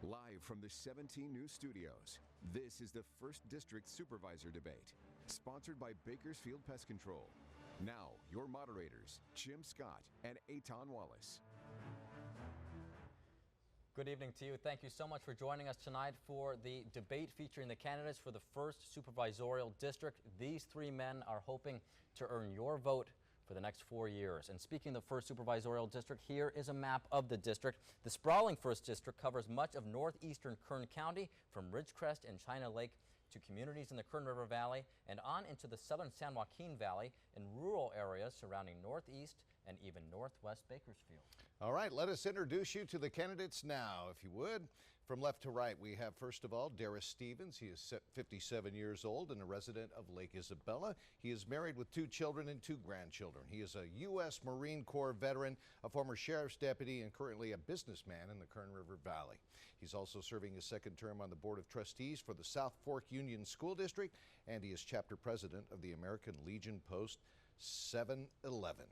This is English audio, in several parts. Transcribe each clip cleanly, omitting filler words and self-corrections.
Live from the 17 News studios, this is the 1st District Supervisor Debate, sponsored by Bakersfield Pest Control. Now, your moderators, Jim Scott and Eitan Wallace. Good evening to you. Thank you so much for joining us tonight for the debate featuring the candidates for the 1st Supervisorial District. These 3 men are hoping to earn your vote for the next 4 years. And speaking of the 1st Supervisorial District, here is a map of the district. The sprawling 1st District covers much of northeastern Kern County, from Ridgecrest and China Lake to communities in the Kern River Valley and on into the southern San Joaquin Valley and rural areas surrounding northeast and even northwest Bakersfield. All right, let us introduce you to the candidates now, if you would. From left to right, we have, first of all, Darris Stevens. He is 57 years old and a resident of Lake Isabella. He is married with 2 children and 2 grandchildren. He is a U.S. Marine Corps veteran, a former sheriff's deputy, and currently a businessman in the Kern River Valley. He's also serving his 2nd term on the Board of Trustees for the South Fork Union School District, and he is chapter president of the American Legion Post 711.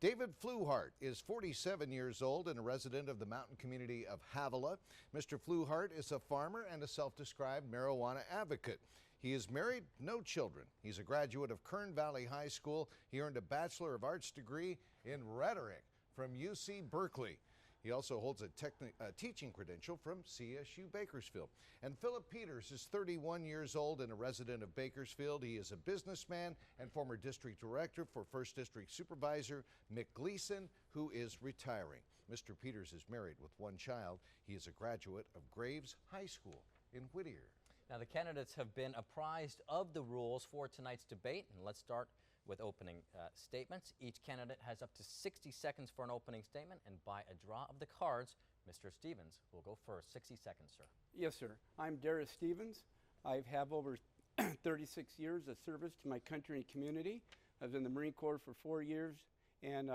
David Fluhart is 47 years old and a resident of the mountain community of Havilah. Mr. Fluhart is a farmer and a self-described marijuana advocate. He is married, no children. He's a graduate of Kern Valley High School. He earned a Bachelor of Arts degree in rhetoric from UC Berkeley. He also holds a teaching credential from CSU Bakersfield. And Philip Peters is 31 years old and a resident of Bakersfield. He is a businessman and former district director for 1st District Supervisor Mick Gleason, who is retiring. Mr. Peters is married with 1 child. He is a graduate of Graves High School in Whittier. Now, the candidates have been apprised of the rules for tonight's debate, and let's start with opening statements. Each candidate has up to 60 seconds for an opening statement, and by a draw of the cards, Mr. Stevens will go first. 60 seconds, sir. Yes, sir. I'm Darris Stevens. I have over 36 years of service to my country and community. I was in the Marine Corps for 4 years and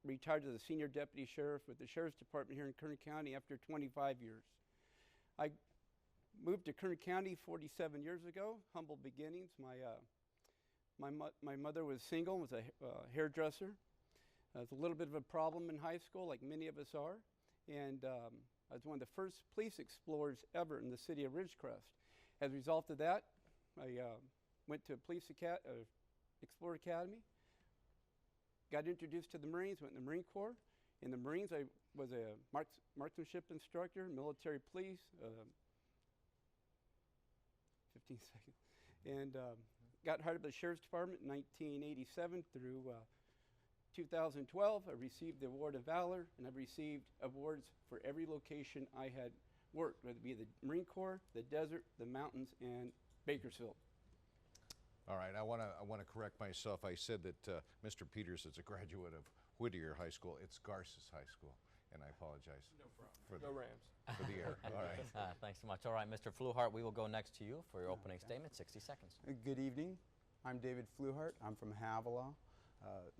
retired as a senior deputy sheriff with the Sheriff's Department here in Kern County after 25 years. I moved to Kern County 47 years ago, humble beginnings. My mother was single, was a hairdresser. It was a little bit of a problem in high school, like many of us are. And I was one of the first police explorers ever in the city of Ridgecrest. As a result of that, I went to Police Explorer Academy, got introduced to the Marines, went in the Marine Corps. In the Marines, I was a marksmanship instructor, military police, 15 seconds. And got hired by the Sheriff's Department in 1987 through 2012. I received the Award of Valor, and I've received awards for every location I had worked, whether it be the Marine Corps, the desert, the mountains, and Bakersfield. All right, I want to correct myself. I said that Mr. Peters is a graduate of Whittier High School. It's Garces High School, and I apologize. No problem. For no Rams. For the error. All right. Thanks so much. All right, Mr. Fluhart, we will go next to you for your opening statement. 60 seconds. Good evening. I'm David Fluhart. I'm from Havilah,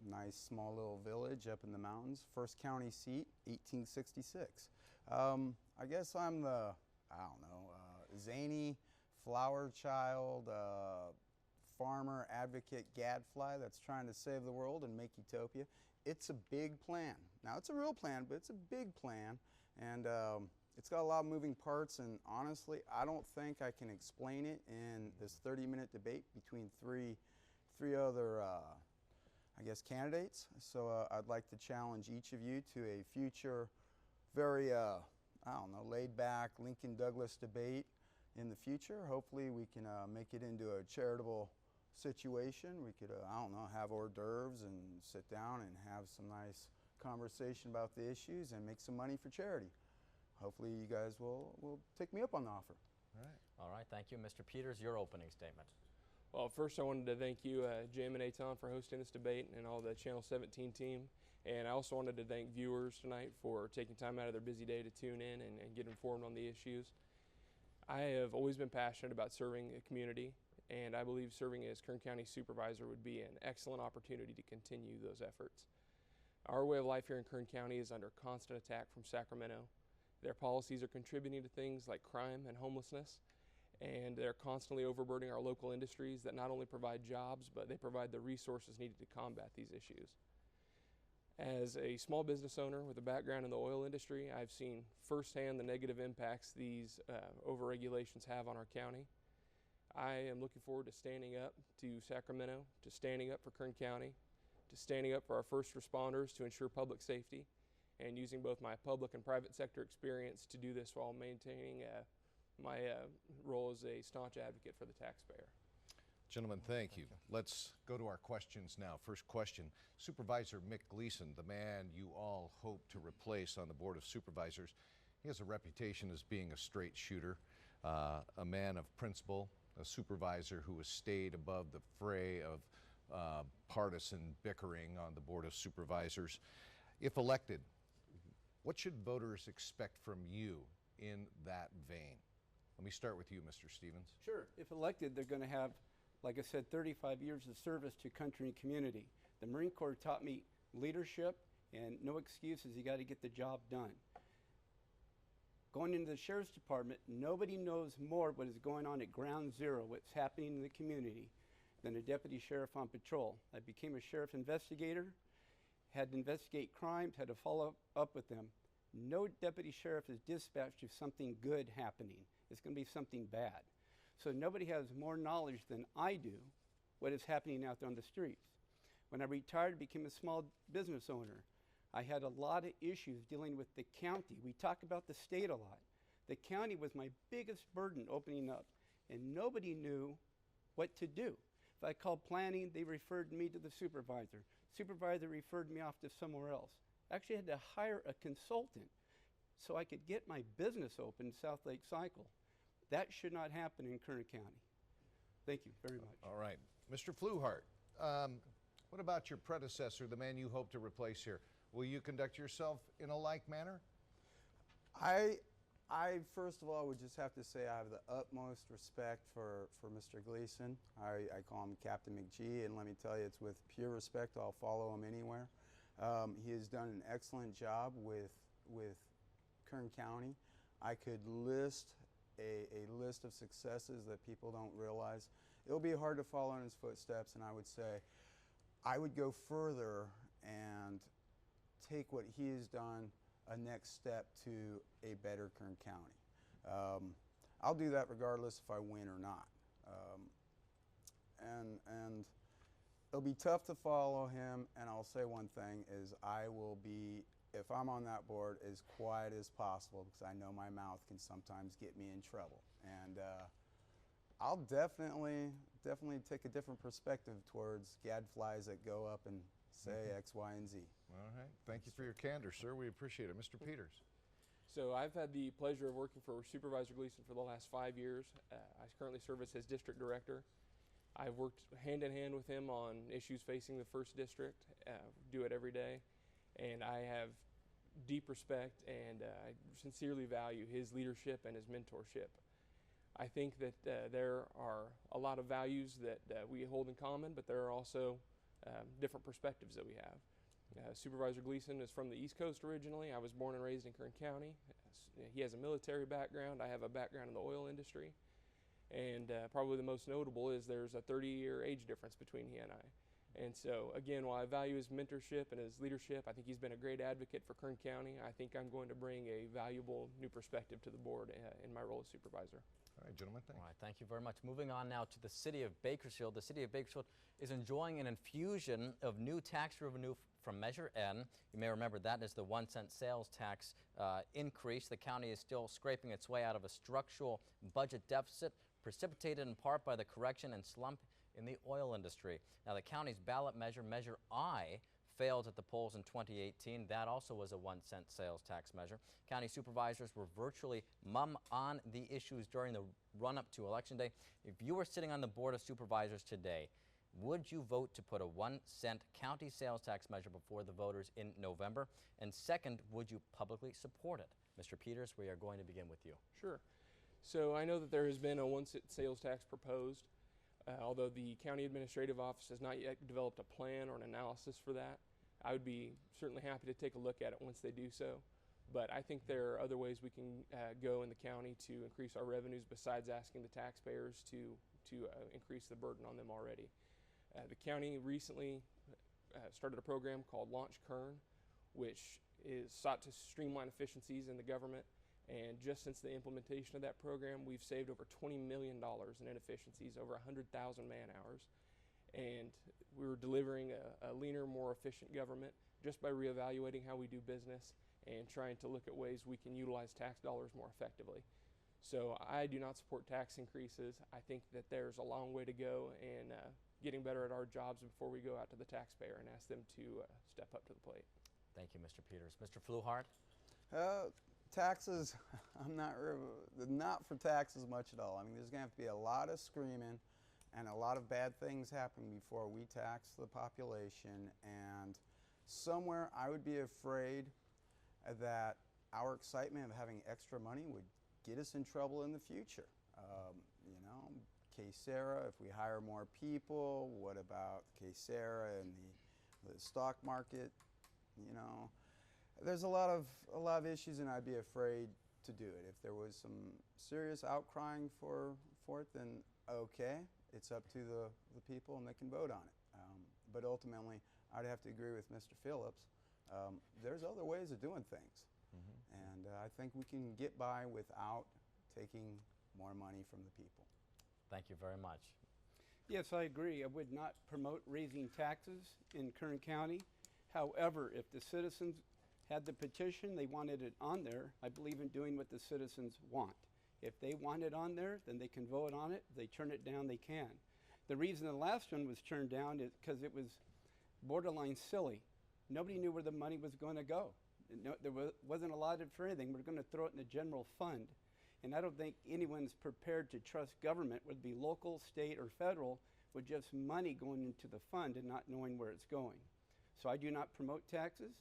nice small little village up in the mountains. 1st county seat, 1866. I guess I'm the, zany flower child, farmer, advocate, gadfly that's trying to save the world and make utopia. It's a big plan. Now, it's a real plan, but it's a big plan, and it's got a lot of moving parts, and honestly, I don't think I can explain it in this 30-minute debate between three other, candidates. So I'd like to challenge each of you to a future, very, laid-back Lincoln Douglas debate in the future. Hopefully, we can make it into a charitable situation. We could, have hors d'oeuvres and sit down and have some nice conversation about the issues and make some money for charity. Hopefully you guys will take me up on the offer. All right. All right, thank you. Mr. Peters, your opening statement. Well, first I wanted to thank you, Jim and Eitan, for hosting this debate and all the Channel 17 team. And I also wanted to thank viewers tonight for taking time out of their busy day to tune in and get informed on the issues. I have always been passionate about serving the community, and I believe serving as Kern County Supervisor would be an excellent opportunity to continue those efforts. Our way of life here in Kern County is under constant attack from Sacramento. Their policies are contributing to things like crime and homelessness, and they're constantly overburdening our local industries that not only provide jobs, but they provide the resources needed to combat these issues. As a small business owner with a background in the oil industry, I've seen firsthand the negative impacts these overregulations have on our county. I am looking forward to standing up to Sacramento, to standing up for Kern County, to standing up for our first responders to ensure public safety, and using both my public and private sector experience to do this while maintaining my role as a staunch advocate for the taxpayer. Gentlemen, thank you. Let's go to our questions now. First question, Supervisor Mick Gleason, the man you all hope to replace on the Board of Supervisors. He has a reputation as being a straight shooter, a man of principle, a supervisor who has stayed above the fray of partisan bickering on the Board of Supervisors. If elected, what should voters expect from you in that vein? Let me start with you, Mr. Stevens. Sure. If elected, they're going to have, like I said, 35 years of service to country and community. The Marine Corps taught me leadership and no excuses. You got to get the job done. Going into the Sheriff's Department, nobody knows more what is going on at ground zero, what's happening in the community, than a deputy sheriff on patrol. I became a sheriff investigator, had to investigate crimes, had to follow up with them. No deputy sheriff is dispatched if something good happening. It's going to be something bad. So nobody has more knowledge than I do what is happening out there on the streets. When I retired, I became a small business owner. I had a lot of issues dealing with the county. We talk about the state a lot. The county was my biggest burden opening up, and nobody knew what to do. If I called planning, they referred me to the supervisor. Supervisor referred me off to somewhere else. Actually, I had to hire a consultant so I could get my business open in South Lake Cycle. That should not happen in Kern County. Thank you very much. All right. Mr. Fluhart, what about your predecessor, the man you hope to replace here? Will you conduct yourself in a like manner? I first of all would just have to say I have the utmost respect for Mr. Gleason. I call him Captain McGee, and let me tell you, it's with pure respect. I'll follow him anywhere. He has done an excellent job with Kern County. I could list a list of successes that people don't realize. It'll be hard to follow in his footsteps, and I would say I would go further and take what he has done a next step to a better Kern County. I'll do that regardless if I win or not. And it'll be tough to follow him, and I'll say one thing is I will be, if I'm on that board, as quiet as possible because I know my mouth can sometimes get me in trouble. And I'll definitely take a different perspective towards gadflies that go up and say X, Y, and Z. All right. Thank you for your candor, sir. We appreciate it. Mr. Peters. So I've had the pleasure of working for Supervisor Gleason for the last 5 years. I currently serve as his district director. I've worked hand in hand with him on issues facing the 1st District, do it every day, and I have deep respect and I sincerely value his leadership and his mentorship. I think that there are a lot of values that we hold in common, but there are also different perspectives that we have. Supervisor Gleason is from the East Coast originally. I was born and raised in Kern County. He has a military background. I have a background in the oil industry. And probably the most notable is there's a 30-year age difference between he and I. And so, again, while I value his mentorship and his leadership, I think he's been a great advocate for Kern County. I think I'm going to bring a valuable new perspective to the board in my role as supervisor. All right, gentlemen, thanks. All right, thank you very much. Moving on now to the city of Bakersfield. The city of Bakersfield is enjoying an infusion of new tax revenue from Measure N. You may remember that is the 1-cent sales tax increase. The county is still scraping its way out of a structural budget deficit precipitated in part by the correction and slump in the oil industry. Now, the county's ballot measure, Measure I, failed at the polls in 2018. That also was a 1-cent sales tax measure. County supervisors were virtually mum on the issues during the run-up to Election Day. If you were sitting on the Board of Supervisors today, would you vote to put a 1-cent county sales tax measure before the voters in November? And second, would you publicly support it? Mr. Peters, we are going to begin with you. Sure. So I know that there has been a 1-cent sales tax proposed. Although the county administrative office has not yet developed a plan or an analysis for that, I would be certainly happy to take a look at it once they do so. But I think there are other ways we can go in the county to increase our revenues besides asking the taxpayers to increase the burden on them already. The county recently started a program called Launch Kern, which is sought to streamline efficiencies in the government. And just since the implementation of that program, we've saved over $20 million in inefficiencies, over 100,000 man hours. And we're delivering a leaner, more efficient government just by reevaluating how we do business and trying to look at ways we can utilize tax dollars more effectively. So I do not support tax increases. I think that there's a long way to go in getting better at our jobs before we go out to the taxpayer and ask them to step up to the plate. Thank you, Mr. Peters. Mr. Fluhart? Taxes, I'm not for taxes much at all. I mean, there's going to have to be a lot of screaming and a lot of bad things happen before we tax the population. And somewhere I would be afraid that our excitement of having extra money would get us in trouble in the future. You know, K-Sara, if we hire more people, what about K-Sara and the stock market? You know, there's a lot of issues, and I'd be afraid to do it. If there was some serious outcrying for it, then okay, it's up to the people and they can vote on it. But ultimately, I'd have to agree with Mr. Phillips. There's other ways of doing things, and I think we can get by without taking more money from the people. Thank you very much. Yes, I agree. I would not promote raising taxes in Kern County. However, if the citizens had the petition, they wanted it on there, I believe in doing what the citizens want. If they want it on there, then they can vote on it. If they turn it down, they can. The reason the last one was turned down is because it was borderline silly. Nobody knew where the money was going to go. There wasn't allotted for anything. We're going to throw it in the general fund. And I don't think anyone's prepared to trust government, whether it be local, state, or federal, with just money going into the fund and not knowing where it's going. So I do not promote taxes.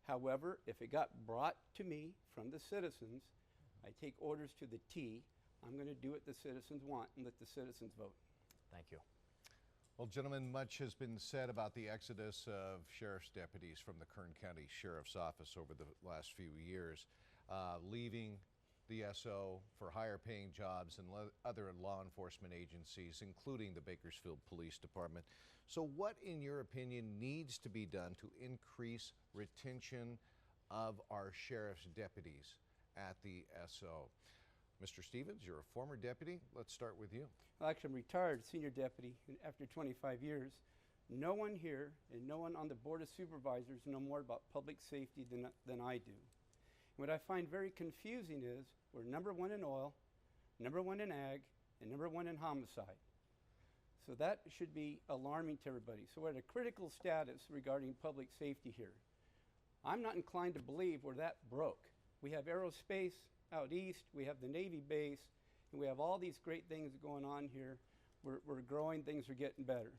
However, if it got brought to me from the citizens, I take orders to the T. I'm going to do what the citizens want and let the citizens vote. Thank you. Well, gentlemen, much has been said about the exodus of sheriff's deputies from the Kern County Sheriff's Office over the last few years, leaving the SO for higher paying jobs and other law enforcement agencies, including the Bakersfield Police Department. So what, in your opinion, needs to be done to increase retention of our sheriff's deputies at the SO? Mr. Stevens, you're a former deputy. Let's start with you. Well, actually, I'm retired senior deputy after 25 years. No one here and no one on the Board of Supervisors know more about public safety than I do. What I find very confusing is we're #1 in oil, #1 in ag, and #1 in homicide. So that should be alarming to everybody. So we're at a critical status regarding public safety here. I'm not inclined to believe we're that broke. We have aerospace out east, we have the Navy base, and we have all these great things going on here. We're growing, things are getting better.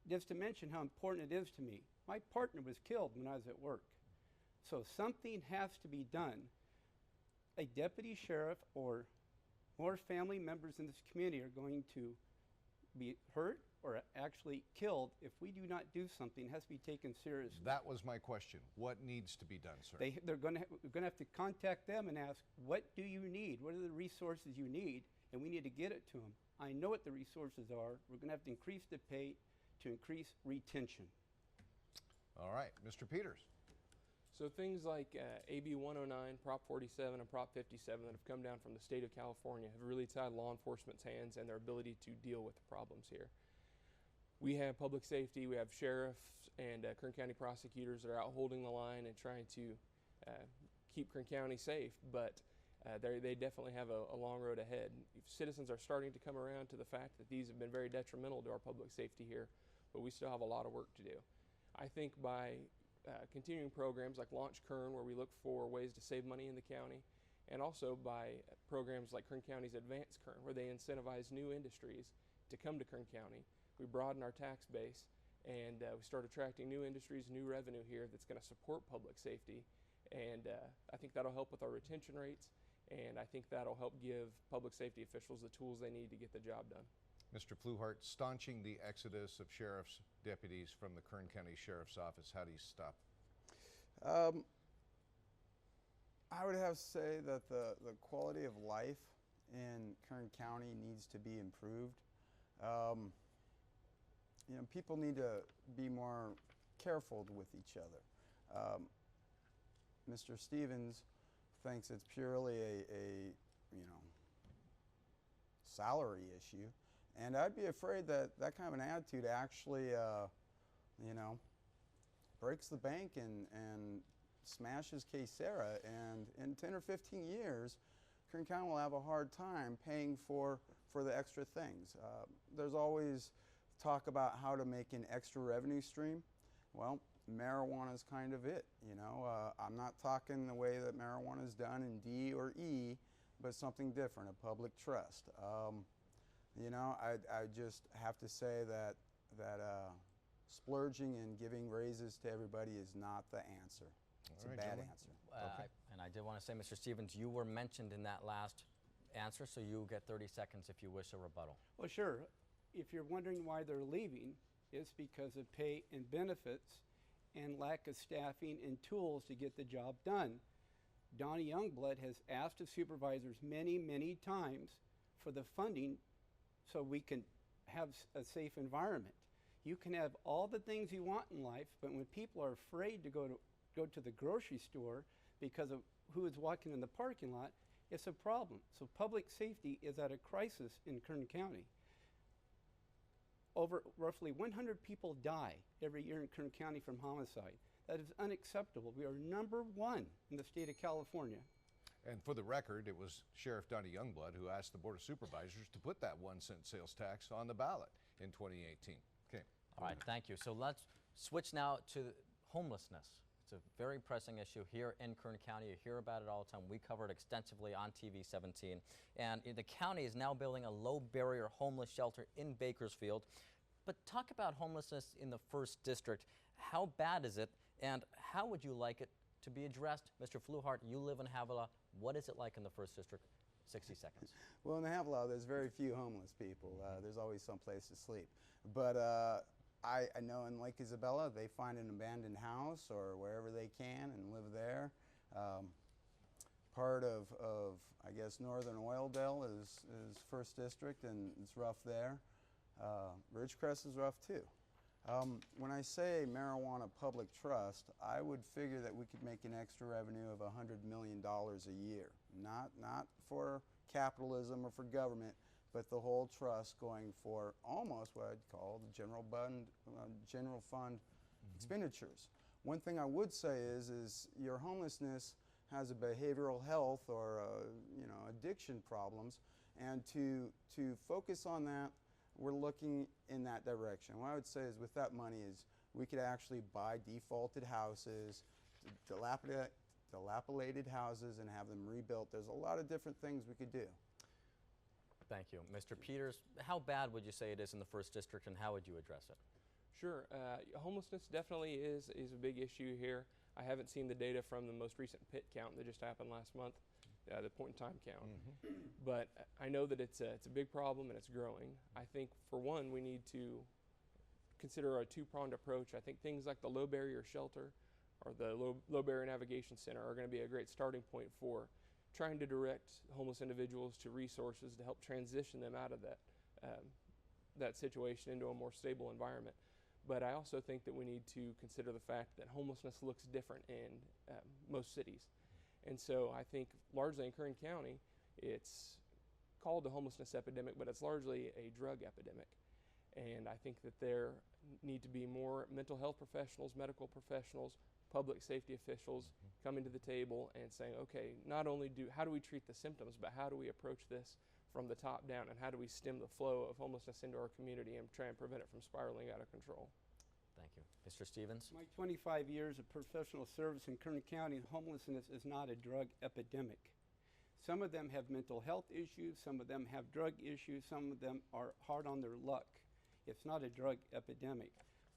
Just to mention how important it is to me, my partner was killed when I was at work. So something has to be done. A deputy sheriff or more family members in this community are going to be hurt or actually killed if we do not do something. It has to be taken seriously. That was my question. What needs to be done, sir? We're going to have to contact them and ask, what do you need? What are the resources you need? And we need to get it to them. I know what the resources are. We're going to have to increase the pay to increase retention. All right, Mr. Peters. So things like AB 109, Prop 47, and Prop 57 that have come down from the state of California have really tied law enforcement's hands and their ability to deal with the problems here. We have public safety, we have sheriffs and Kern County prosecutors that are out holding the line and trying to keep Kern County safe, but they definitely have a long road ahead. Citizens are starting to come around to the fact that these have been very detrimental to our public safety here, but we still have a lot of work to do. I think by continuing programs like Launch Kern, where we look for ways to save money in the county, and also by programs like Kern County's Advanced Kern, where they incentivize new industries to come to Kern County. We broaden our tax base, and we start attracting new industries, new revenue here that's going to support public safety. And I think that'll help with our retention rates, and I think that'll help give public safety officials the tools they need to get the job done. Mr. Fluhart, staunching the exodus of sheriff's deputies from the Kern County Sheriff's Office, how do you stop? I would have to say that the quality of life in Kern County needs to be improved. you know, people need to be more careful with each other. Mr. Stevens thinks it's purely a you know, salary issue, and I'd be afraid that that kind of an attitude actually, you know, breaks the bank and smashes K-Sara, and in 10 or 15 years, Kern County will have a hard time paying for the extra things. There's always talk about how to make an extra revenue stream. Well, marijuana is kind of it, you know. I'm not talking the way that marijuana is done in D or E, but something different, a public trust. You know, I just have to say that splurging and giving raises to everybody is not the answer. It's a bad answer. And I did want to say, Mr. Stevens, you were mentioned in that last answer, so you get 30 seconds if you wish a rebuttal. Well, sure. If you're wondering why they're leaving, it's because of pay and benefits and lack of staffing and tools to get the job done. Donnie Youngblood has asked the supervisors many, many times for the funding so we can have a safe environment. You can have all the things you want in life, but when people are afraid to go to the grocery store because of who is walking in the parking lot, it's a problem. So public safety is at a crisis in Kern County. Over roughly 100 people die every year in Kern County from homicide. That is unacceptable. We are #1 in the state of California. And for the record, it was Sheriff Donnie Youngblood who asked the Board of Supervisors to put that 1-cent sales tax on the ballot in 2018. Okay. All right, thank you. So let's switch now to homelessness. It's a very pressing issue here in Kern County. You hear about it all the time. We cover it extensively on TV 17. And the county is now building a low-barrier homeless shelter in Bakersfield. But talk about homelessness in the 1st District. How bad is it, and how would you like it to be addressed? Mr. Fluhart, you live in Havilah. What is it like in the 1st District? 60 seconds. Well, in Havilah, there's very few homeless people. There's always some place to sleep. But I know in Lake Isabella, they find an abandoned house or wherever they can and live there. Part of I guess, Northern Oildale is 1st District, and it's rough there. Ridgecrest is rough too. When I say marijuana public trust, I would figure that we could make an extra revenue of $100 million a year. Not for capitalism or for government, but the whole trust going for almost what I'd call the general fund expenditures. One thing I would say is your homelessness has a behavioral health or you know, addiction problems, and to focus on that, we're looking in that direction. What I would say is with that money is we could actually buy defaulted houses, dilapidated houses, and have them rebuilt. There's a lot of different things we could do. Thank you. Mr. Peters, how bad would you say it is in the 1st District, and how would you address it? Sure. Homelessness definitely is a big issue here. I haven't seen the data from the most recent pit count that just happened last month, the point-in-time count. But I know that it's a big problem and it's growing. I think, for one, we need to consider a two-pronged approach. I think things like the low-barrier shelter or the low-barrier navigation center are going to be a great starting point for trying to direct homeless individuals to resources to help transition them out of that situation into a more stable environment. But I also think that we need to consider the fact that homelessness looks different in most cities. And so I think largely in Kern County, it's called the homelessness epidemic, but it's largely a drug epidemic. And I think that there need to be more mental health professionals, medical professionals, public safety officials coming to the table and saying, okay, not only how do we treat the symptoms, but how do we approach this from the top down, and how do we stem the flow of homelessness into our community and try and prevent it from spiraling out of control? Thank you. Mr. Stevens? My 25 years of professional service in Kern County, homelessness is not a drug epidemic. Some of them have mental health issues, some of them have drug issues, some of them are hard on their luck. It's not a drug epidemic.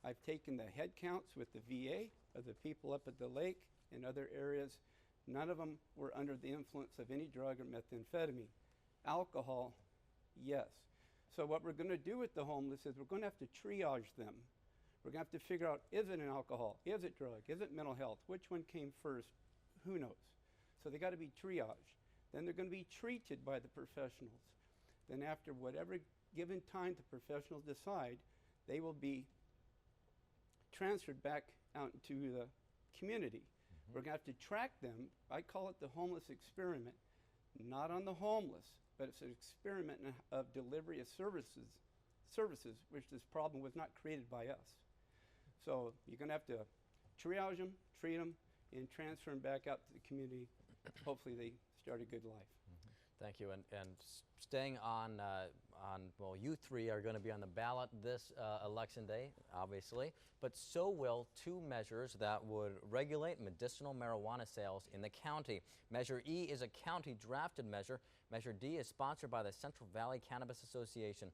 I've taken the head counts with the VA of the people up at the lake and other areas. None of them were under the influence of any drug or methamphetamine. Alcohol, yes. So what we're going to do with the homeless is we're going to have to triage them. We're going to have to figure out, is it an alcohol? Is it drug? Is it mental health? Which one came first? Who knows? So they got to be triaged. Then they're going to be treated by the professionals. Then after whatever given time the professionals decide, they will be transferred back out into the community. We're going to have to track them. I call it the homeless experiment. Not on the homeless, but it's an experiment of delivery of services, which this problem was not created by us. So you're going to have to triage them, treat them, and transfer them back out to the community. Hopefully they start a good life. Thank you. And staying on, well, you three are going to be on the ballot this election day, obviously, but so will two measures that would regulate medicinal marijuana sales in the county. Measure E is a county drafted measure. Measure D is sponsored by the Central Valley Cannabis Association.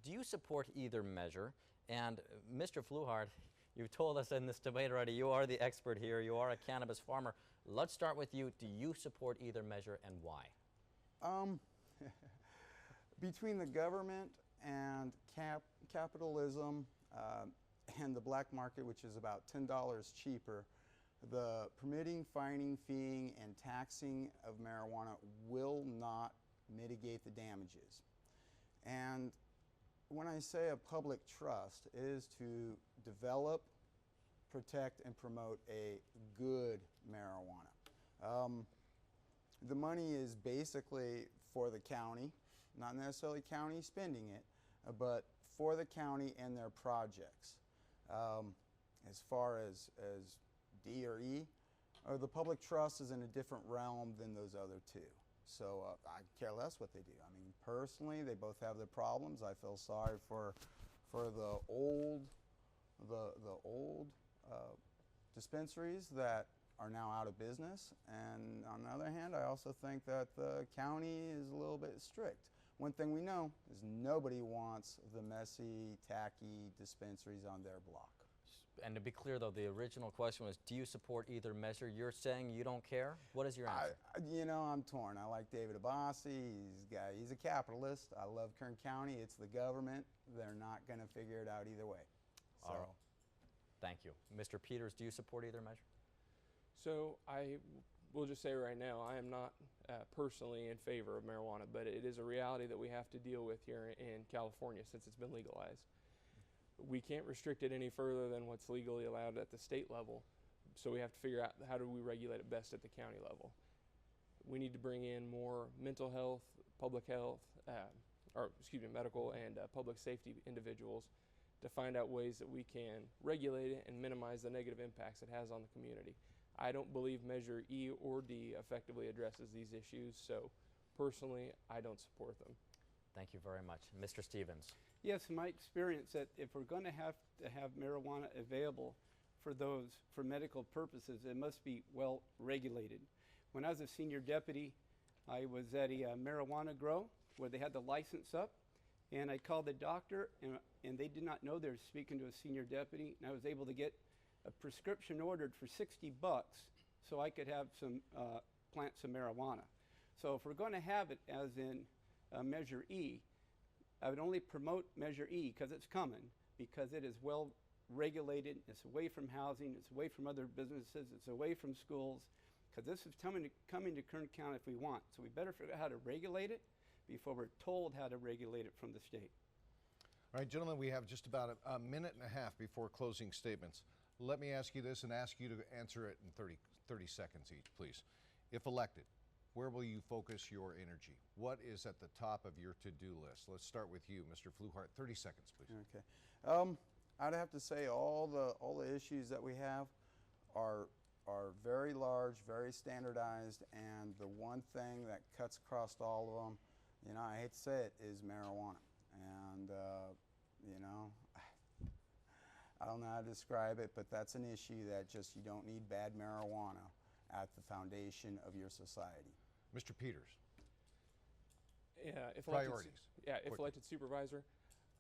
Do you support either measure? And Mr. Fluhart, you've told us in this debate already, you are the expert here. You are a cannabis farmer. Let's start with you. Do you support either measure and why? Between the government and capitalism and the black market, which is about $10 cheaper, the permitting, fining, feeing, and taxing of marijuana will not mitigate the damages. And when I say a public trust, it is to develop, protect, and promote a good marijuana. The money is basically for the county, not necessarily county spending it, but for the county and their projects. As far as D or E, the public trust is in a different realm than those other two. So I care less what they do. I mean, personally, they both have their problems. I feel sorry for the old dispensaries that are now out of business, and on the other hand, I also think that the county is a little bit strict. One thing we know is nobody wants the messy, tacky dispensaries on their block. And to be clear, though, the original question was, do you support either measure? You're saying you don't care? What is your answer? I'm torn. I like David Abbasi. He's a capitalist. I love Kern County. It's the government. They're not going to figure it out either way. So. All right. Thank you. Mr. Peters, do you support either measure? So I will just say right now, I am not personally in favor of marijuana, but it is a reality that we have to deal with here in California since it's been legalized. We can't restrict it any further than what's legally allowed at the state level, so we have to figure out how do we regulate it best at the county level. We need to bring in more mental health, public health, medical and public safety individuals to find out ways that we can regulate it and minimize the negative impacts it has on the community. I don't believe Measure E or D effectively addresses these issues, so personally, I don't support them. Thank you very much. Mr. Stevens. Yes, in my experience, that if we're going to have marijuana available for medical purposes, it must be well regulated. When I was a senior deputy, I was at a marijuana grow where they had the license up, and I called the doctor, and they did not know they were speaking to a senior deputy, and I was able to get a prescription ordered for $60 so I could have plant some marijuana. So if we're going to have it as in Measure E, I would only promote Measure E because it's coming, because it is well regulated, it's away from housing, it's away from other businesses, it's away from schools, because this is coming to Kern County if we want. So we better figure out how to regulate it before we're told how to regulate it from the state. All right, gentlemen, we have just about a minute and a half before closing statements. Let me ask you this and ask you to answer it in 30 seconds each, please. If elected, where will you focus your energy? What is at the top of your to-do list? Let's start with you, Mr. Fluhart. 30 seconds, please. Okay. I'd have to say all the issues that we have are very large, very standardized, and the one thing that cuts across all of them, I hate to say it, is marijuana. And, I don't know how to describe it, but that's an issue that you don't need bad marijuana at the foundation of your society. Mr. Peters. Yeah, if priorities. If elected supervisor,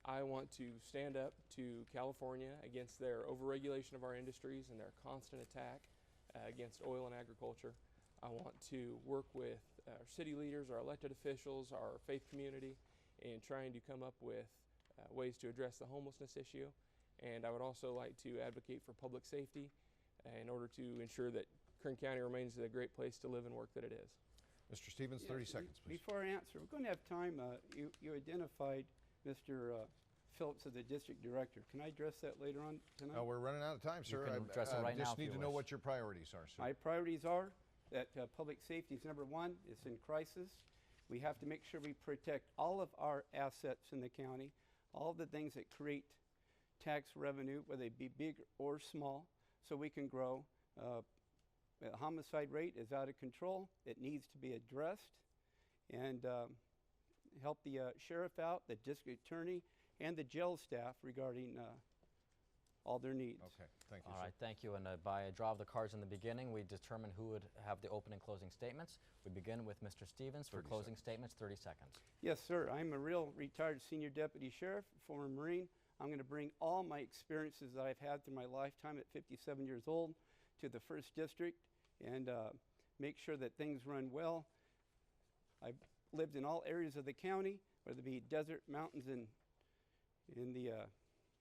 I want to stand up to California against their overregulation of our industries and their constant attack against oil and agriculture. I want to work with our city leaders, our elected officials, our faith community in trying to come up with ways to address the homelessness issue. And I would also like to advocate for public safety in order to ensure that Kern County remains the great place to live and work that it is. Mr. Stevens, 30 seconds, please. Before I answer, we're going to have time. You identified Mr. Phillips as the district director. Can I address that later on tonight? We're running out of time, sir. can address it right now just if you need to know wish. what your priorities are, sir. My priorities are that public safety is number one. It's in crisis. We have to make sure we protect all of our assets in the county, all of the things that create tax revenue, whether they be big or small, so we can grow. The homicide rate is out of control. It needs to be addressed, and help the sheriff out, the district attorney, and the jail staff regarding all their needs. Okay, thank you, All sir. right, thank you. And by a draw of the cards in the beginning, we determined who would have the opening closing statements. We begin with Mr. Stevens for 30 closing statements, 30 seconds. Yes, sir. I'm a real retired senior deputy sheriff, former Marine. I'm going to bring all my experiences that I've had through my lifetime at 57 years old to the 1st District and make sure that things run well. I've lived in all areas of the county, whether it be desert, mountains, and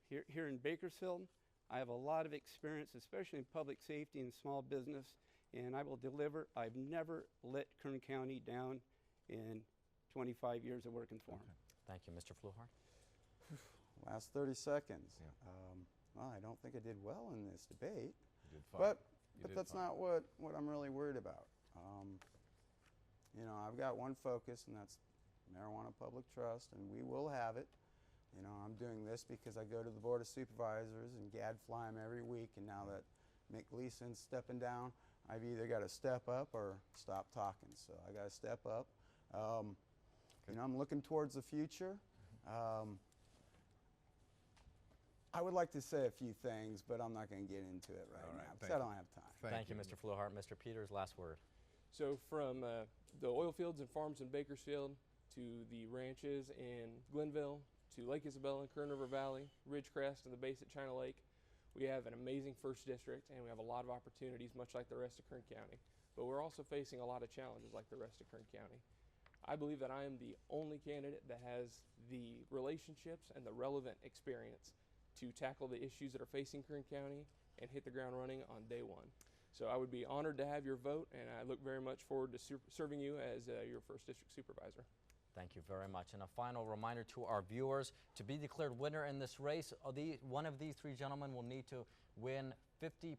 here in Bakersfield. I have a lot of experience, especially in public safety and small business, and I will deliver. I've never let Kern County down in 25 years of working for them. Thank you. Mr. Fluhart? Last 30 seconds. Yeah. Well, I don't think I did well in this debate, You did fine. but You did that's fine. not what I'm really worried about. You know, I've got one focus, and that's marijuana public trust, and we will have it. You know, I'm doing this because I go to the Board of Supervisors and gadfly them every week, and now that Mick Gleason's stepping down, I've either got to step up or stop talking. So I got to step up. You know, I'm looking towards the future. I would like to say a few things, but I'm not going to get into it right All right, now thank because I you. don't have time. Thank you, Mr. Fluhart. Mr. Peters, last word. So from the oil fields and farms in Bakersfield to the ranches in Glenville to Lake Isabella and Kern River Valley, Ridgecrest and the base at China Lake, we have an amazing 1st District, and we have a lot of opportunities, much like the rest of Kern County. But we're also facing a lot of challenges like the rest of Kern County. I believe that I am the only candidate that has the relationships and the relevant experience to tackle the issues that are facing Kern County and hit the ground running on day one. So I would be honored to have your vote, and I look very much forward to serving you as your 1st District Supervisor. Thank you very much. And a final reminder to our viewers, to be declared winner in this race, one of these 3 gentlemen will need to win 50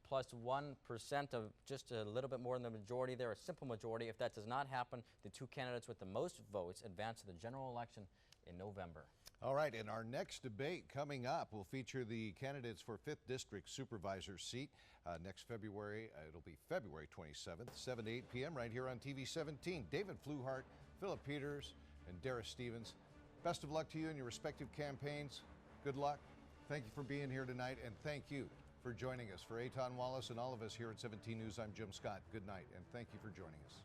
plus 1% of just a little bit more than the majority there, a simple majority. If that does not happen, the 2 candidates with the most votes advance to the general election in November. All right, and our next debate coming up will feature the candidates for 5th District Supervisor seat next February. It'll be February 27th, 7 to 8 p.m. right here on TV 17. David Fluhart, Philip Peters, and Darris Stevens. Best of luck to you in your respective campaigns. Good luck. Thank you for being here tonight, and thank you for joining us. For Eitan Wallace and all of us here at 17 News, I'm Jim Scott. Good night, and thank you for joining us.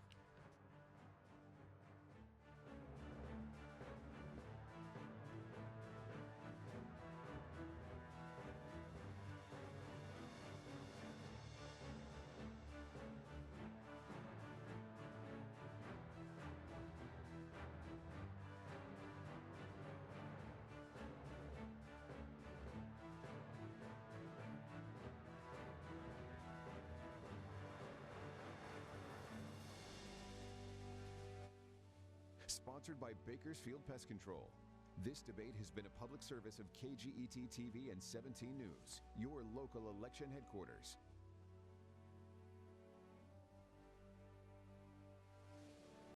Sponsored by Bakersfield Pest Control. This debate has been a public service of KGET TV and 17 News, your local election headquarters.